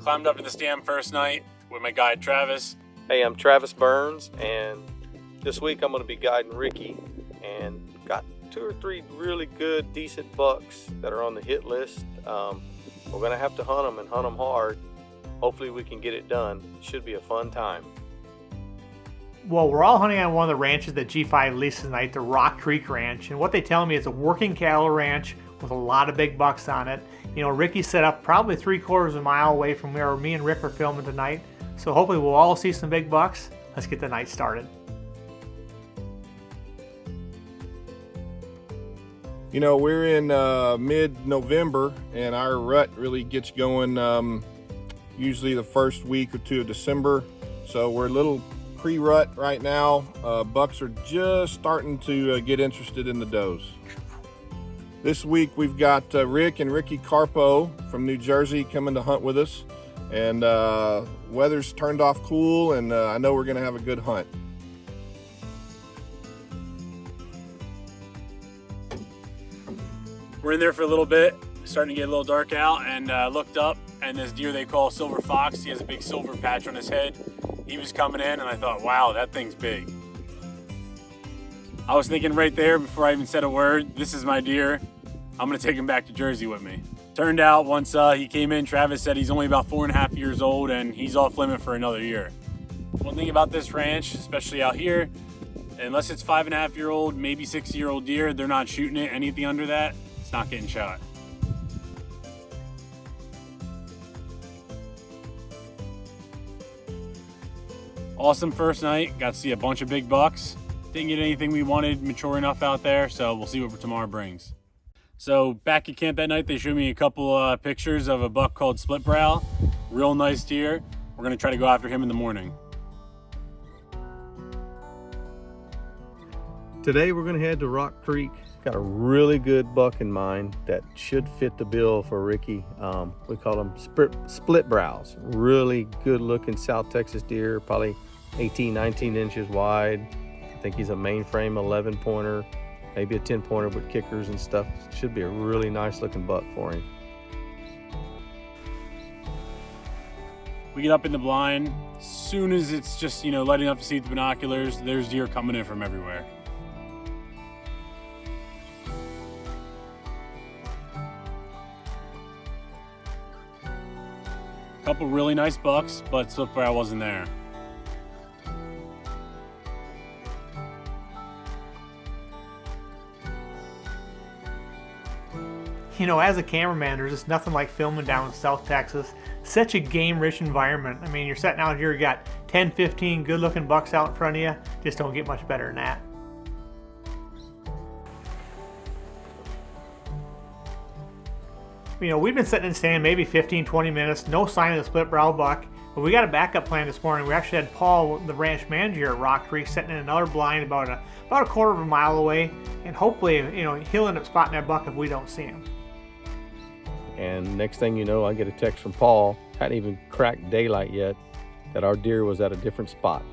Climbed up to the stand first night with my guide Travis. Hey, I'm Travis Burns, and this week I'm going to be guiding Ricky, and got 2 or 3 really good, decent bucks that are on the hit list. We're going to have to hunt them and hunt them hard. Hopefully we can get it done. Should be a fun time. Well, we're all hunting on one of the ranches that G5 leases tonight, the Rock Creek Ranch, and what they tell me is a working cattle ranch with a lot of big bucks on it. You know, Ricky's set up probably 3/4 of a mile away from where me and Rick are filming tonight, so hopefully we'll all see some big bucks. Let's get the night started. You know, we're in mid-November, and our rut really gets going usually the first week or 2 of December. So we're a little pre-rut right now. Bucks are just starting to get interested in the does. This week we've got Rick and Ricky CARPO from New Jersey coming to hunt with us. And weather's turned off cool, and I know we're gonna have a good hunt. We're in there for a little bit, starting to get a little dark out, and looked up, and this deer they call silver fox, he has a big silver patch on his head. He was coming in, and I thought, wow, that thing's big. I was thinking right there before I even said a word, this is my deer. I'm gonna take him back to Jersey with me. Turned out once he came in, Travis said he's only about 4.5 years old, and he's off limit for another year. One thing about this ranch, especially out here, unless it's 5.5-year-old, maybe 6-year-old deer, they're not shooting it. Anything under that, it's not getting shot. Awesome first night, got to see a bunch of big bucks. Didn't get anything we wanted mature enough out there, so we'll see what tomorrow brings. So back at camp that night, they showed me a couple pictures of a buck called Split Brow. Real nice deer. We're gonna try to go after him in the morning. Today we're going to head to Rock Creek. Got a really good buck in mind that should fit the bill for Ricky. We call them split brows. Really good looking South Texas deer, probably 18, 19 inches wide. I think he's a mainframe 11 pointer, maybe a 10 pointer with kickers and stuff. Should be a really nice looking buck for him. We get up in the blind. As soon as it's just, you know, light enough to see the binoculars, there's deer coming in from everywhere. Couple really nice bucks, but Split Brow wasn't there. You know, as a cameraman, there's just nothing like filming down in South Texas. Such a game-rich environment. I mean, you're sitting out here, you got 10, 15 good-looking bucks out in front of you. Just don't get much better than that. You know, we've been sitting in the stand maybe 15, 20 minutes, no sign of the split brow buck, but we got a backup plan this morning. We actually had Paul, the ranch manager at Rock Creek, sitting in another blind about a 1/4 of a mile away, and hopefully, you know, he'll end up spotting that buck if we don't see him. And next thing you know, I get a text from Paul, hadn't even cracked daylight yet, that our deer was at a different spot.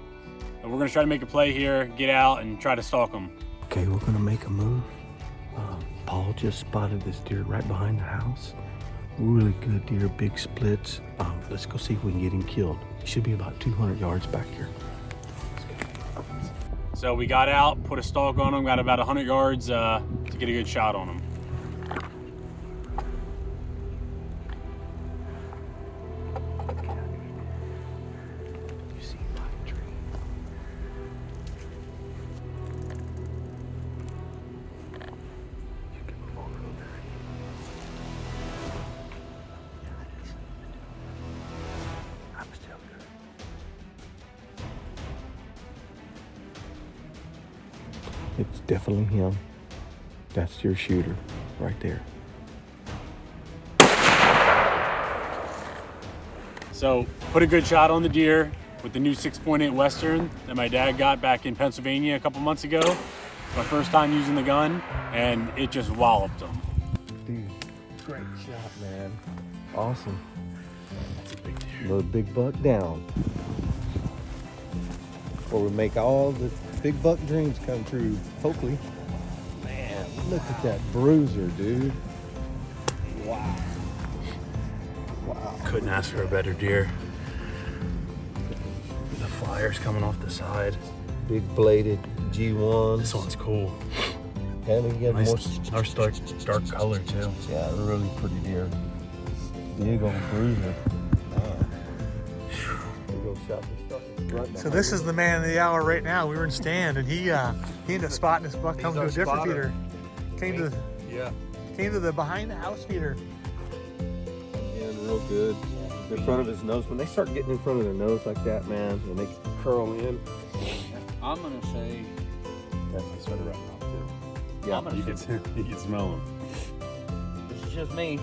And we're gonna try to make a play here, get out and try to stalk him. Okay, we're gonna make a move. Paul just spotted this deer right behind the house. Really good deer, big splits. Let's go see if we can get him killed. He should be about 200 yards back here. So we got out, put a stalk on him, got about 100 yards to get a good shot on him. It's definitely him. That's your shooter right there. So put a good shot on the deer with the new 6.8 Western that my dad got back in Pennsylvania a couple months ago. My first time using the gun, and it just walloped him. Dude, great shot, man. Awesome. That's a big deer. Little big buck down. Where we make all the big buck dreams come true, hopefully. Man, look at that bruiser, dude. Wow. Wow. Couldn't ask for a better deer. The flyers coming off the side. Big bladed G1. This one's cool. And we get Nice, more. nice dark color too. Yeah, really pretty deer. Big old bruiser. Man. Big old shot. So this is the man of the hour right now. We were in stand, and he ended up spotting this buck coming to a different feeder. Came to the behind the house feeder. And real good. In front of his nose. When they start getting in front of their nose like that, man, and they curl in. I'm gonna say Definitely started running off too. Yeah, I'm gonna You can smell them. this is just me,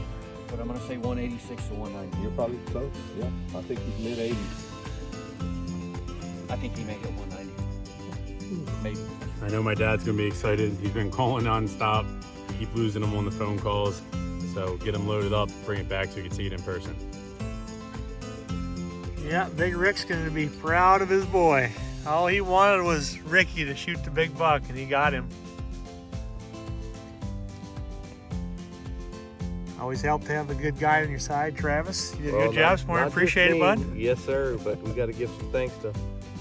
but I'm gonna say 186 to 190. you're probably close. Yeah, I think he's mid 80s. I think he may hit 190. Maybe. I know my dad's gonna be excited. He's been calling nonstop. We keep losing him on the phone calls. So get him loaded up, bring it back so you can see it in person. Yeah, Big Rick's going to be proud of his boy. All he wanted was Ricky to shoot the big buck, and he got him. Always help to have a good guy on your side, Travis. You did a good job. It's more appreciated, bud. Yes, sir. But we got to give some thanks to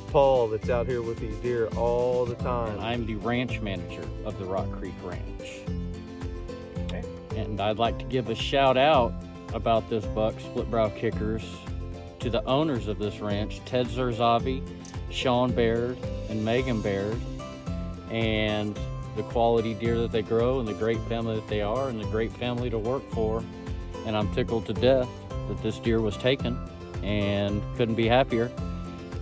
Paul that's out here with these deer all the time. I'm the ranch manager of the Rock Creek Ranch. Okay. And I'd like to give a shout out about this buck, Split Brow Kickers, to the owners of this ranch, Ted Zerzavi, Sean Baird, and Megan Baird, and the quality deer that they grow and the great family that they are and the great family to work for. And I'm tickled to death that this deer was taken and couldn't be happier.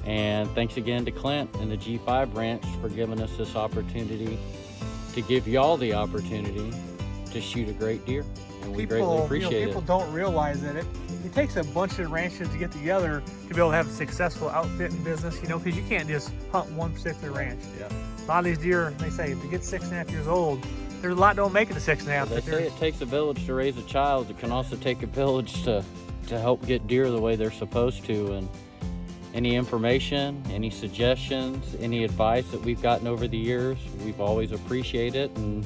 And thanks again to Clint and the G5 Ranch for giving us this opportunity to give y'all the opportunity to shoot a great deer. And we greatly appreciate people it. don't realize that it takes a bunch of ranches to get together to be able to have a successful outfit and business, because you can't just hunt one particular ranch. Yeah. A lot of these deer, they say, if they get 6.5 years old, there's a lot don't make it to 6.5. They say it takes a village to raise a child. It can also take a village to help get deer the way they're supposed to. And any information, any suggestions, any advice that we've gotten over the years, we've always appreciated it.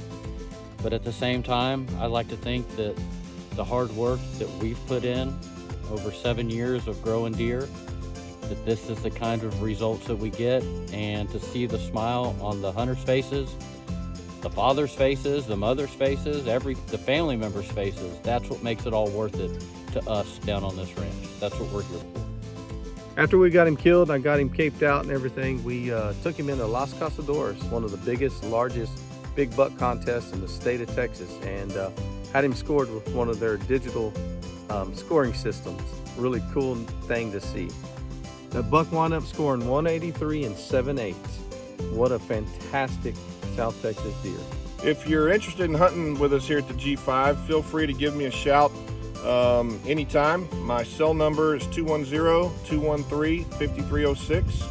But at the same time, I like to think that the hard work that we've put in over 7 years of growing deer, that this is the kind of results that we get, and to see the smile on the hunters' faces, the fathers' faces, the mothers' faces, the family members' faces, that's what makes it all worth it to us down on this ranch. That's what we're here for. After we got him killed, I got him caped out and everything, we took him into Las Casadores, one of the biggest, largest big buck contests in the state of Texas, and had him scored with one of their digital scoring systems. Really cool thing to see. The buck wound up scoring 183 and 7/8. What a fantastic South Texas deer. If you're interested in hunting with us here at the G5, feel free to give me a shout anytime. My cell number is 210-213-5306.